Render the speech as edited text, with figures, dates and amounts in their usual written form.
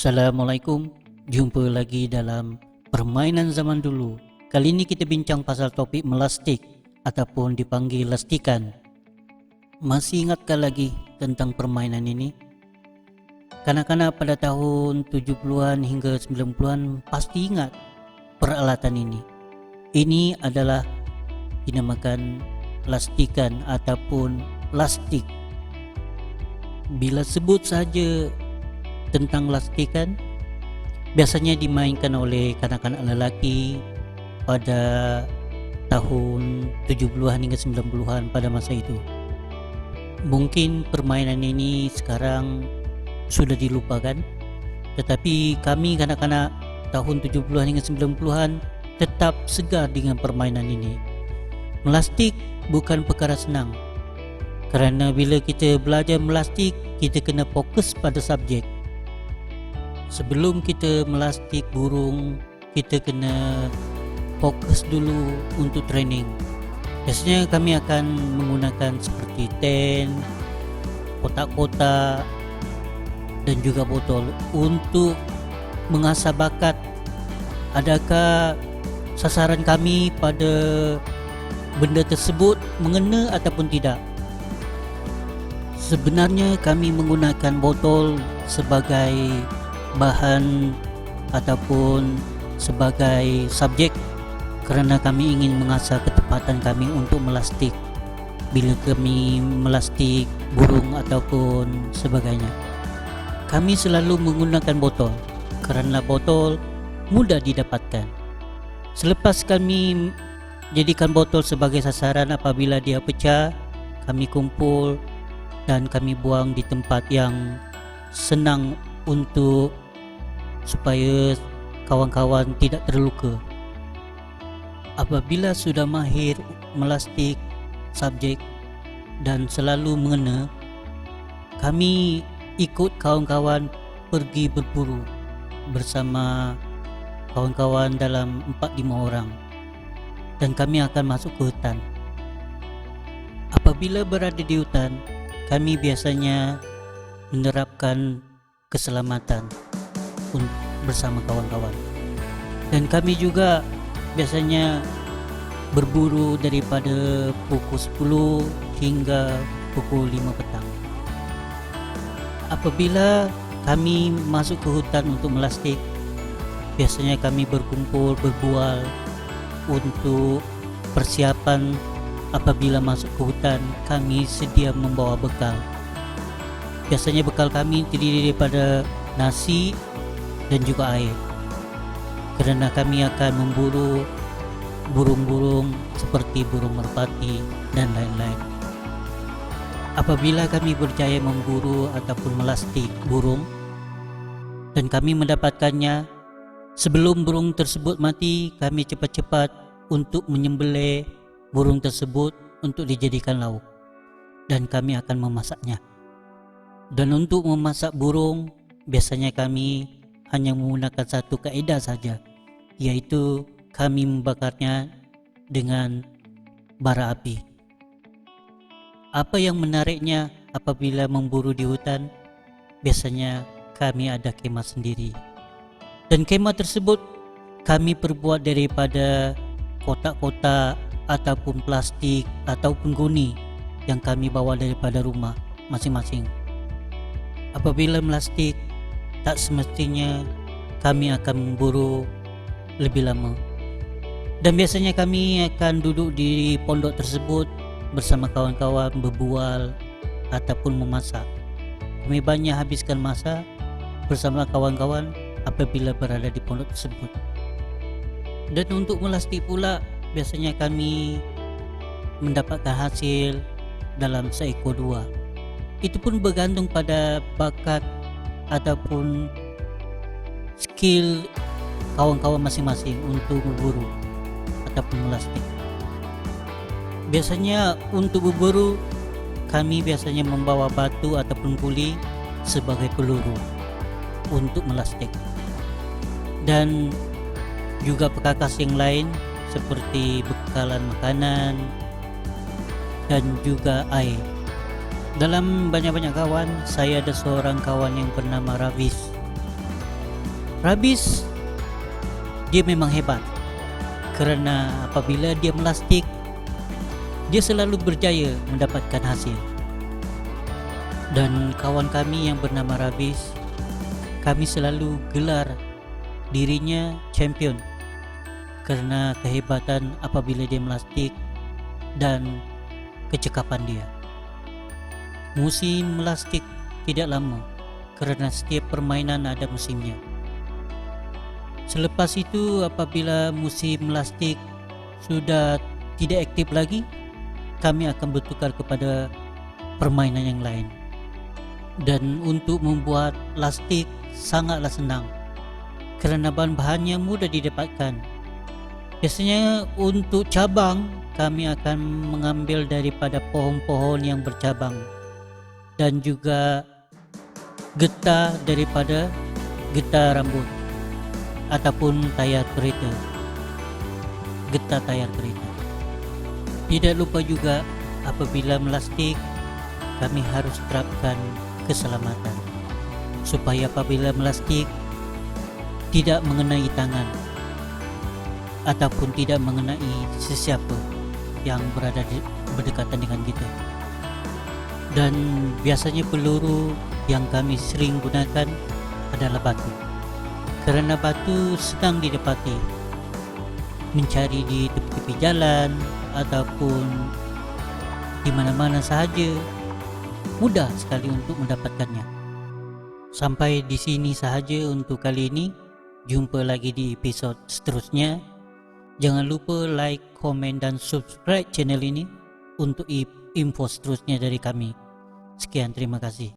Assalamualaikum, jumpa lagi dalam permainan zaman dulu. Kali ini kita bincang pasal topik melastik ataupun dipanggil lastikan. Masih ingatkah lagi tentang permainan ini? Kanak-kanak pada tahun 70-an hingga 90-an pasti ingat peralatan ini. Ini adalah dinamakan lastikan ataupun lastik. Bila sebut saja tentang lastikan, biasanya dimainkan oleh kanak-kanak lelaki pada tahun 70-an hingga 90-an pada masa itu. Mungkin permainan ini sekarang sudah dilupakan, tetapi kami kanak-kanak tahun 70-an hingga 90-an tetap segar dengan permainan ini. Melastik bukan perkara senang, kerana bila kita belajar melastik, kita kena fokus pada subjek. Sebelum kita melastik burung, kita kena fokus dulu untuk training. Biasanya kami akan menggunakan seperti tent, kotak-kotak dan juga botol untuk mengasah bakat. Adakah sasaran kami pada benda tersebut mengena ataupun tidak? Sebenarnya kami menggunakan botol sebagai bahan ataupun sebagai subjek kerana kami ingin mengasah ketepatan kami untuk melastik bila kami melastik burung ataupun sebagainya. Kami selalu menggunakan botol kerana botol mudah didapatkan. Selepas kami jadikan botol sebagai sasaran, apabila dia pecah, kami kumpul dan kami buang di tempat yang senang untuk supaya kawan-kawan tidak terluka. Apabila sudah mahir melastik subjek dan selalu mengena, kami ikut kawan-kawan pergi berburu bersama kawan-kawan dalam 4-5 orang, dan kami akan masuk ke hutan. Apabila berada di hutan, kami biasanya menerapkan keselamatan bersama kawan-kawan, dan kami juga biasanya berburu daripada pukul 10 hingga pukul 5 petang. Apabila kami masuk ke hutan untuk melastik, biasanya kami berkumpul berbual untuk persiapan. Apabila masuk ke hutan, kami sedia membawa bekal. Biasanya bekal kami terdiri daripada nasi dan juga air, kerana kami akan memburu burung-burung seperti burung merpati dan lain-lain. Apabila kami berjaya memburu ataupun melastik burung dan kami mendapatkannya, sebelum burung tersebut mati, kami cepat-cepat untuk menyembelih burung tersebut untuk dijadikan lauk, dan kami akan memasaknya. Dan untuk memasak burung, biasanya kami hanya menggunakan satu kaedah saja, iaitu kami membakarnya dengan bara api. Apa yang menariknya apabila memburu di hutan, biasanya kami ada kemah sendiri, dan kemah tersebut kami perbuat daripada kotak-kotak ataupun plastik ataupun guni yang kami bawa daripada rumah masing-masing. Apabila melastik, tak semestinya kami akan memburu lebih lama, dan biasanya kami akan duduk di pondok tersebut bersama kawan-kawan berbual ataupun memasak. Kami banyak habiskan masa bersama kawan-kawan apabila berada di pondok tersebut. Dan untuk melastik pula, biasanya kami mendapatkan hasil dalam seekor 2. Itu pun bergantung pada bakat ataupun skill kawan-kawan masing-masing untuk berburu ataupun melastik. Biasanya untuk berburu, kami biasanya membawa batu ataupun guli sebagai peluru untuk melastik, dan juga perkakas yang lain seperti bekalan makanan dan juga air. Dalam banyak-banyak kawan, saya ada seorang kawan yang bernama Ravis. Rabis dia memang hebat, kerana apabila dia melastik, dia selalu berjaya mendapatkan hasil. Dan kawan kami yang bernama Rabis, kami selalu gelar dirinya champion kerana kehebatan apabila dia melastik dan kecekapan dia. Musim melastik tidak lama kerana setiap permainan ada musimnya. Selepas itu, apabila musim melastik sudah tidak aktif lagi, kami akan bertukar kepada permainan yang lain. Dan untuk membuat lastik sangatlah senang kerana bahan-bahannya mudah didapatkan. Biasanya untuk cabang, kami akan mengambil daripada pohon-pohon yang bercabang, dan juga getah daripada getah rambut ataupun tayar kereta, getah tayar kereta. Tidak lupa juga apabila melastik, kami harus terapkan keselamatan supaya apabila melastik tidak mengenai tangan ataupun tidak mengenai sesiapa yang berada berdekatan dengan kita. Dan biasanya peluru yang kami sering gunakan adalah batu, kerana batu senang didapati, mencari di tepi-tepi jalan ataupun di mana-mana sahaja, mudah sekali untuk mendapatkannya. Sampai di sini sahaja untuk kali ini. Jumpa lagi di episod seterusnya. Jangan lupa like, komen dan subscribe channel ini untuk info seterusnya dari kami. Sekian, terima kasih.